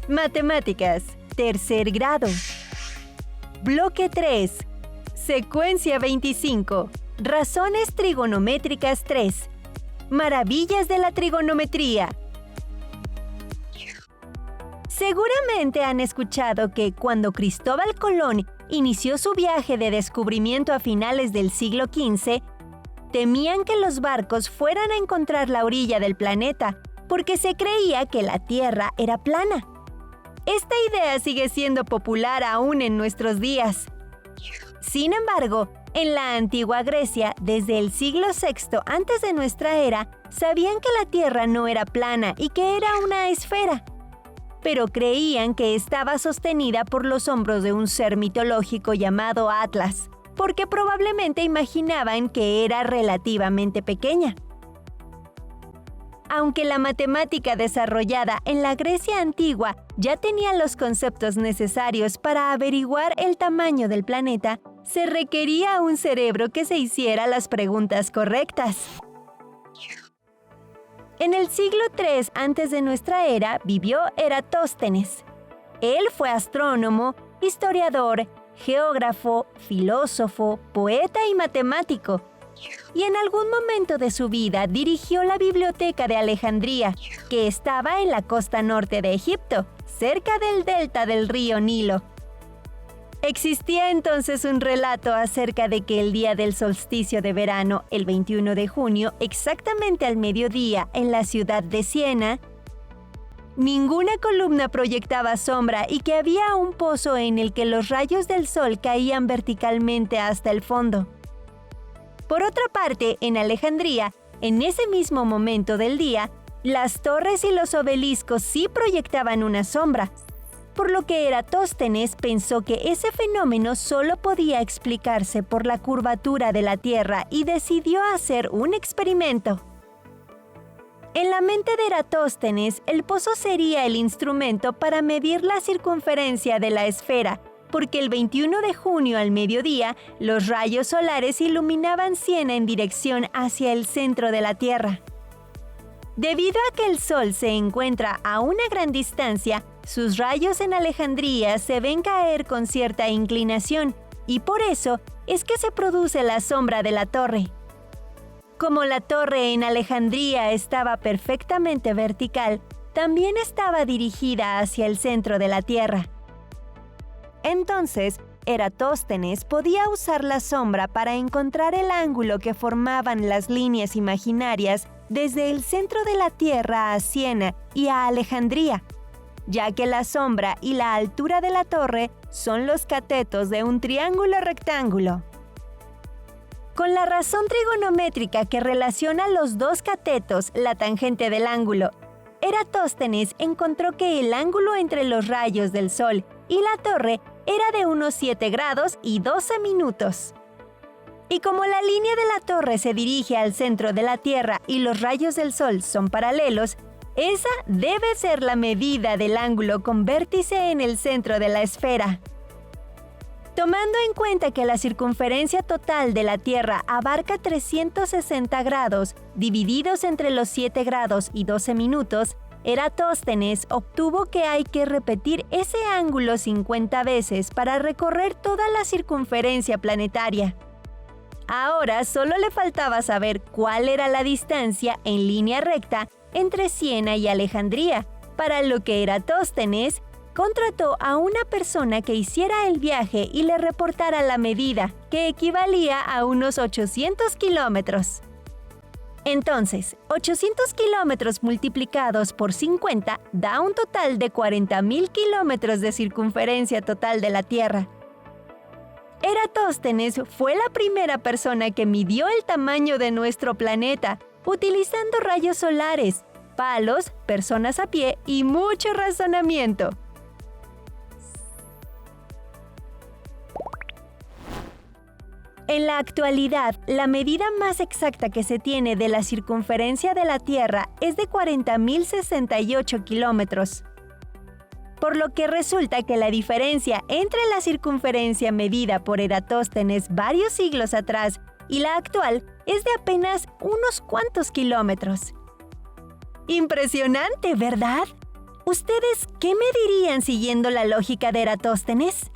Matemáticas, tercer grado. Bloque 3. Secuencia 25. Razones trigonométricas 3. Maravillas de la trigonometría. Seguramente han escuchado que cuando Cristóbal Colón inició su viaje de descubrimiento a finales del siglo XV, temían que los barcos fueran a encontrar la orilla del planeta porque se creía que la Tierra era plana. Esta idea sigue siendo popular aún en nuestros días. Sin embargo, en la antigua Grecia, desde el siglo VI antes de nuestra era, sabían que la Tierra no era plana y que era una esfera, pero creían que estaba sostenida por los hombros de un ser mitológico llamado Atlas, porque probablemente imaginaban que era relativamente pequeña. Aunque la matemática desarrollada en la Grecia antigua ya tenía los conceptos necesarios para averiguar el tamaño del planeta, se requería un cerebro que se hiciera las preguntas correctas. En el siglo III antes de nuestra era vivió Eratóstenes. Él fue astrónomo, historiador, geógrafo, filósofo, poeta y matemático. Y en algún momento de su vida dirigió la Biblioteca de Alejandría, que estaba en la costa norte de Egipto, cerca del delta del río Nilo. Existía entonces un relato acerca de que el día del solsticio de verano, el 21 de junio, exactamente al mediodía, en la ciudad de Siena, ninguna columna proyectaba sombra y que había un pozo en el que los rayos del sol caían verticalmente hasta el fondo. Por otra parte, en Alejandría, en ese mismo momento del día, las torres y los obeliscos sí proyectaban una sombra, por lo que Eratóstenes pensó que ese fenómeno solo podía explicarse por la curvatura de la Tierra y decidió hacer un experimento. En la mente de Eratóstenes, el pozo sería el instrumento para medir la circunferencia de la esfera, porque el 21 de junio al mediodía, los rayos solares iluminaban Siena en dirección hacia el centro de la Tierra. Debido a que el Sol se encuentra a una gran distancia, sus rayos en Alejandría se ven caer con cierta inclinación, y por eso es que se produce la sombra de la torre. Como la torre en Alejandría estaba perfectamente vertical, también estaba dirigida hacia el centro de la Tierra. Entonces, Eratóstenes podía usar la sombra para encontrar el ángulo que formaban las líneas imaginarias desde el centro de la Tierra a Siena y a Alejandría, ya que la sombra y la altura de la torre son los catetos de un triángulo rectángulo. Con la razón trigonométrica que relaciona los dos catetos, la tangente del ángulo, Eratóstenes encontró que el ángulo entre los rayos del Sol y la torre era de unos 7 grados y 12 minutos. Y como la línea de la torre se dirige al centro de la Tierra y los rayos del Sol son paralelos, esa debe ser la medida del ángulo con vértice en el centro de la esfera. Tomando en cuenta que la circunferencia total de la Tierra abarca 360 grados, divididos entre los 7 grados y 12 minutos, Eratóstenes obtuvo que hay que repetir ese ángulo 50 veces para recorrer toda la circunferencia planetaria. Ahora solo le faltaba saber cuál era la distancia en línea recta entre Siena y Alejandría, para lo que Eratóstenes contrató a una persona que hiciera el viaje y le reportara la medida, que equivalía a unos 800 kilómetros. Entonces, 800 kilómetros multiplicados por 50 da un total de 40.000 kilómetros de circunferencia total de la Tierra. Eratóstenes fue la primera persona que midió el tamaño de nuestro planeta, utilizando rayos solares, palos, personas a pie y mucho razonamiento. En la actualidad, la medida más exacta que se tiene de la circunferencia de la Tierra es de 40.068 kilómetros. Por lo que resulta que la diferencia entre la circunferencia medida por Eratóstenes varios siglos atrás y la actual es de apenas unos cuantos kilómetros. Impresionante, ¿verdad? ¿Ustedes qué me dirían siguiendo la lógica de Eratóstenes?